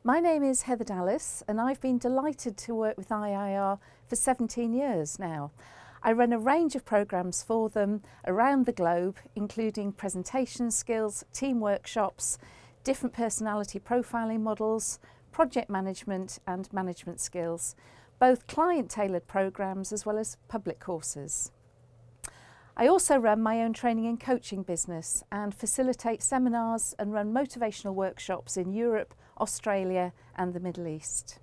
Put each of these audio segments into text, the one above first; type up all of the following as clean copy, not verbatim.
My name is Heather Dallas and I've been delighted to work with IIR for 17 years now. I run a range of programmes for them around the globe, including presentation skills, team workshops, different personality profiling models, project management and management skills, both client-tailored programmes as well as public courses. I also run my own training and coaching business and facilitate seminars and run motivational workshops in Europe, Australia and the Middle East.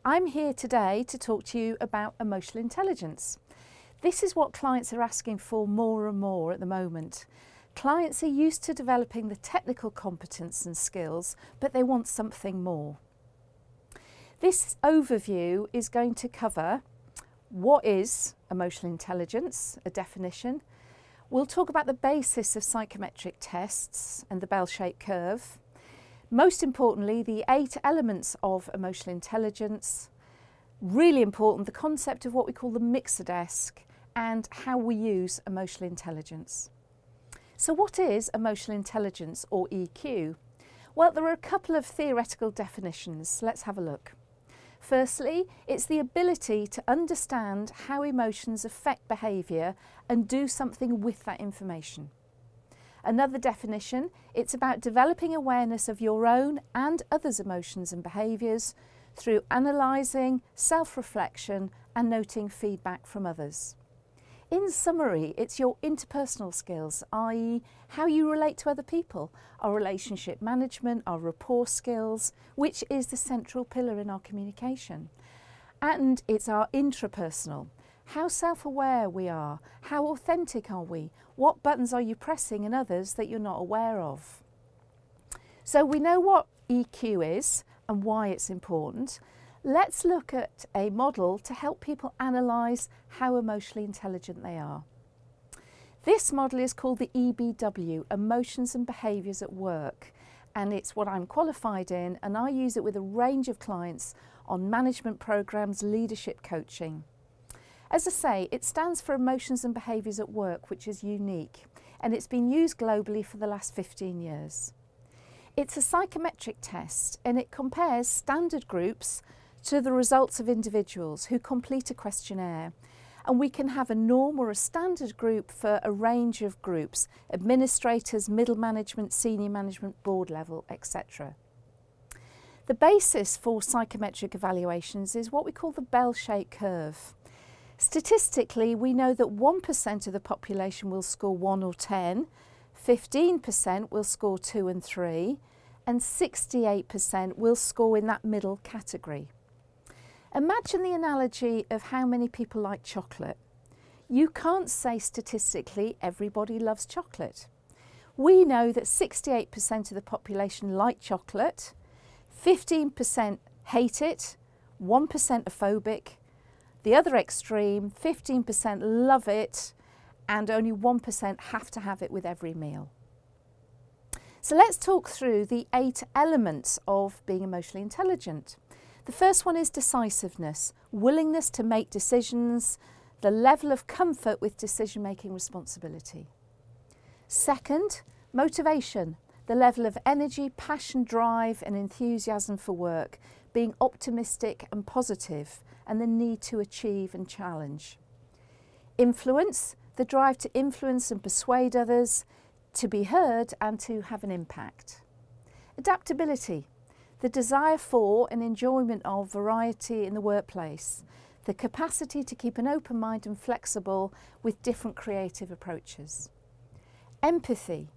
I'm here today to talk to you about emotional intelligence. This is what clients are asking for more and more at the moment. Clients are used to developing the technical competence and skills, but they want something more. This overview is going to cover what is emotional intelligence, a definition. We'll talk about the basis of psychometric tests and the bell-shaped curve. Most importantly, the 8 elements of emotional intelligence. Really important, the concept of what we call the mixer desk and how we use emotional intelligence. So what is emotional intelligence, or EQ? Well, there are a couple of theoretical definitions. Let's have a look. Firstly, it's the ability to understand how emotions affect behaviour and do something with that information. Another definition, it's about developing awareness of your own and others' emotions and behaviours through analysing, self-reflection and noting feedback from others. In summary, it's your interpersonal skills, i.e. how you relate to other people, our relationship management, our rapport skills, which is the central pillar in our communication. And it's our intrapersonal, how self-aware we are, how authentic are we, what buttons are you pressing in others that you're not aware of. So we know what EQ is and why it's important. Let's look at a model to help people analyse how emotionally intelligent they are. This model is called the EBW, Emotions and Behaviours at Work, and it's what I'm qualified in, and I use it with a range of clients on management programmes, leadership coaching. As I say, it stands for Emotions and Behaviours at Work, which is unique, and it's been used globally for the last 15 years. It's a psychometric test and it compares standard groups to the results of individuals who complete a questionnaire, and we can have a norm or a standard group for a range of groups: administrators, middle management, senior management, board level, etc. The basis for psychometric evaluations is what we call the bell-shaped curve. Statistically, we know that 1% of the population will score 1 or 10, 15% will score 2 and 3, and 68% will score in that middle category. Imagine the analogy of how many people like chocolate. You can't say statistically everybody loves chocolate. We know that 68% of the population like chocolate, 15% hate it, 1% are phobic, the other extreme, 15% love it, and only 1% have to have it with every meal. So let's talk through the 8 elements of being emotionally intelligent. The first one is decisiveness, willingness to make decisions, the level of comfort with decision-making responsibility. Second, motivation, the level of energy, passion, drive and enthusiasm for work, being optimistic and positive, and the need to achieve and challenge. Influence, the drive to influence and persuade others, to be heard and to have an impact. Adaptability, the desire for and enjoyment of variety in the workplace, the capacity to keep an open mind and flexible with different creative approaches. Empathy,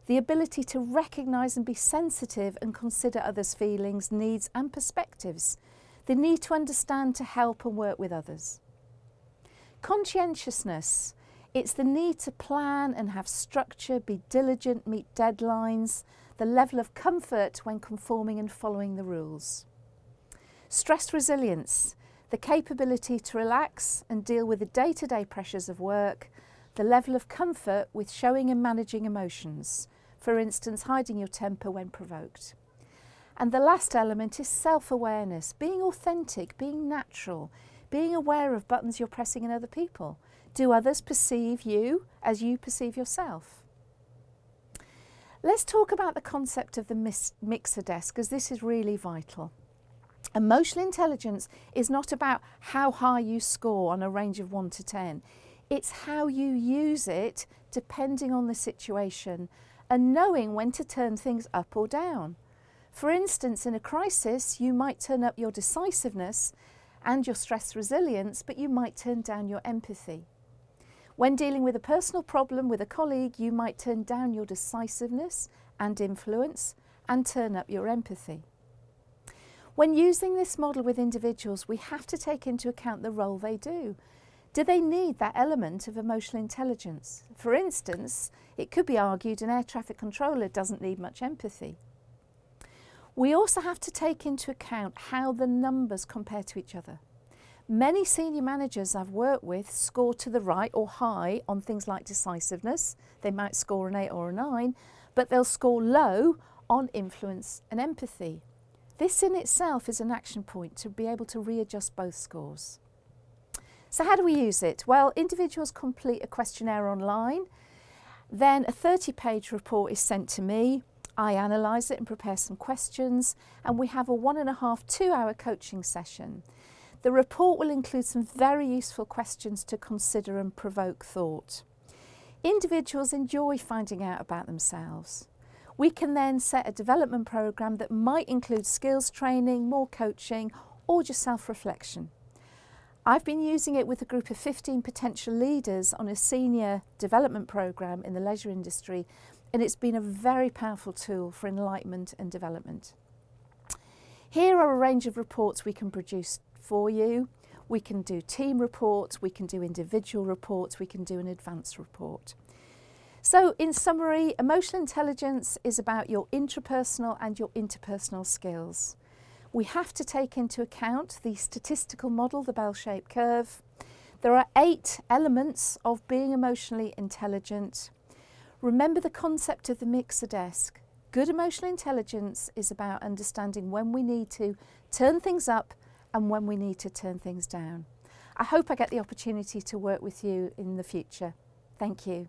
the ability to recognise and be sensitive and consider others' feelings, needs and perspectives, the need to understand, to help and work with others. Conscientiousness, it's the need to plan and have structure, be diligent, meet deadlines, the level of comfort when conforming and following the rules. Stress resilience, the capability to relax and deal with the day-to-day pressures of work, the level of comfort with showing and managing emotions, for instance, hiding your temper when provoked. And the last element is self-awareness, being authentic, being natural, being aware of buttons you're pressing in other people. Do others perceive you as you perceive yourself? Let's talk about the concept of the mixer desk, because this is really vital. Emotional intelligence is not about how high you score on a range of 1 to 10. It's how you use it depending on the situation and knowing when to turn things up or down. For instance, in a crisis, you might turn up your decisiveness and your stress resilience, but you might turn down your empathy. When dealing with a personal problem with a colleague, you might turn down your decisiveness and influence and turn up your empathy. When using this model with individuals, we have to take into account the role they do. Do they need that element of emotional intelligence? For instance, it could be argued an air traffic controller doesn't need much empathy. We also have to take into account how the numbers compare to each other. Many senior managers I've worked with score to the right or high on things like decisiveness. They might score an 8 or a 9, but they'll score low on influence and empathy. This in itself is an action point to be able to readjust both scores. So how do we use it? Well, individuals complete a questionnaire online, then a 30-page report is sent to me. I analyse it and prepare some questions, and we have a 1.5 to 2-hour coaching session. The report will include some very useful questions to consider and provoke thought. Individuals enjoy finding out about themselves. We can then set a development programme that might include skills training, more coaching, or just self-reflection. I've been using it with a group of 15 potential leaders on a senior development programme in the leisure industry, and it's been a very powerful tool for enlightenment and development. Here are a range of reports we can produce for you. We can do team reports, we can do individual reports, we can do an advanced report. So in summary, emotional intelligence is about your intrapersonal and your interpersonal skills. We have to take into account the statistical model, the bell-shaped curve. There are 8 elements of being emotionally intelligent. Remember the concept of the mixer desk. Good emotional intelligence is about understanding when we need to turn things up and when we need to turn things down. I hope I get the opportunity to work with you in the future. Thank you.